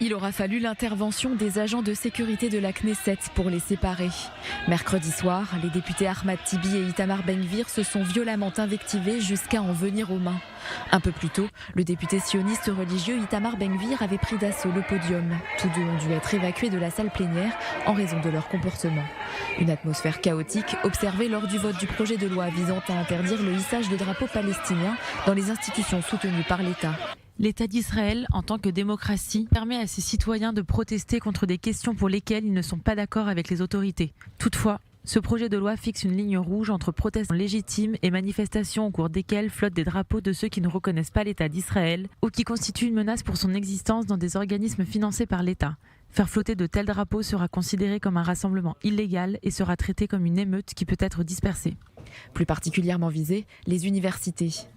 Il aura fallu l'intervention des agents de sécurité de la Knesset pour les séparer. Mercredi soir, les députés Ahmad Tibi et Itamar Ben-Gvir se sont violemment invectivés jusqu'à en venir aux mains. Un peu plus tôt, le député sioniste religieux Itamar Ben-Gvir avait pris d'assaut le podium. Tous deux ont dû être évacués de la salle plénière en raison de leur comportement. Une atmosphère chaotique observée lors du vote du projet de loi visant à interdire le hissage de drapeaux palestiniens dans les institutions soutenues par l'État. L'État d'Israël, en tant que démocratie, permet à ses citoyens de protester contre des questions pour lesquelles ils ne sont pas d'accord avec les autorités. Toutefois, ce projet de loi fixe une ligne rouge entre protestes légitimes et manifestations au cours desquelles flottent des drapeaux de ceux qui ne reconnaissent pas l'État d'Israël ou qui constituent une menace pour son existence dans des organismes financés par l'État. Faire flotter de tels drapeaux sera considéré comme un rassemblement illégal et sera traité comme une émeute qui peut être dispersée. Plus particulièrement visées, les universités.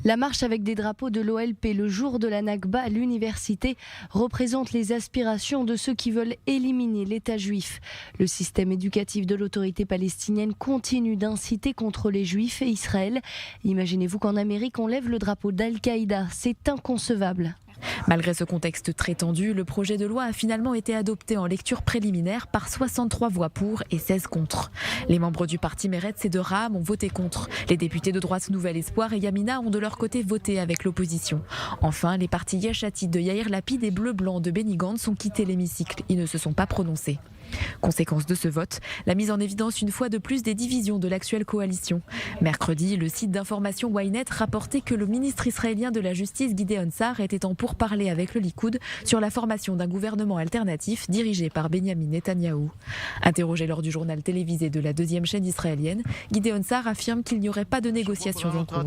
La marche avec des drapeaux de l'OLP le jour de la Nakba à l'université représente les aspirations de ceux qui veulent éliminer l'État juif. Le système éducatif de l'autorité palestinienne continue d'inciter contre les juifs et Israël. Imaginez-vous qu'en Amérique on lève le drapeau d'Al-Qaïda, c'est inconcevable. Malgré ce contexte très tendu, le projet de loi a finalement été adopté en lecture préliminaire par 63 voix pour et 16 contre. Les membres du parti Meretz et de Raham ont voté contre. Les députés de droite Nouvel Espoir et Yamina ont de leur côté voté avec l'opposition. Enfin, les partis Yesh Atid de Yair Lapid et Bleu-Blanc de Benny Gantz ont quitté l'hémicycle. Ils ne se sont pas prononcés. Conséquence de ce vote, la mise en évidence une fois de plus des divisions de l'actuelle coalition. Mercredi, le site d'information Ynet rapportait que le ministre israélien de la Justice Gideon Sa'ar était en pourparlers avec le Likoud sur la formation d'un gouvernement alternatif dirigé par Benyamin Netanyahou. Interrogé lors du journal télévisé de la deuxième chaîne israélienne, Gideon Sa'ar affirme qu'il n'y aurait pas de négociations en cours.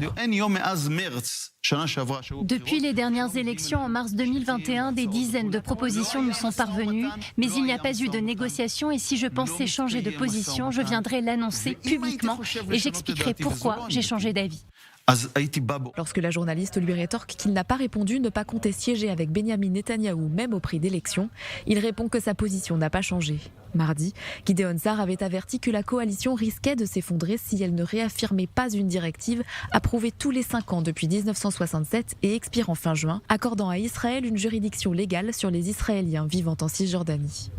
Depuis les dernières élections en mars 2021, des dizaines de propositions nous sont parvenues, mais il n'y a pas eu de négociation et si je pensais changer de position, je viendrai l'annoncer publiquement et j'expliquerai pourquoi j'ai changé d'avis. Lorsque la journaliste lui rétorque qu'il n'a pas répondu ne pas compter siéger avec Benyamin Netanyahou même au prix d'élections, il répond que sa position n'a pas changé. Mardi, Gideon Sa'ar avait averti que la coalition risquait de s'effondrer si elle ne réaffirmait pas une directive approuvée tous les 5 ans depuis 1967 et expirant fin juin, accordant à Israël une juridiction légale sur les Israéliens vivant en Cisjordanie.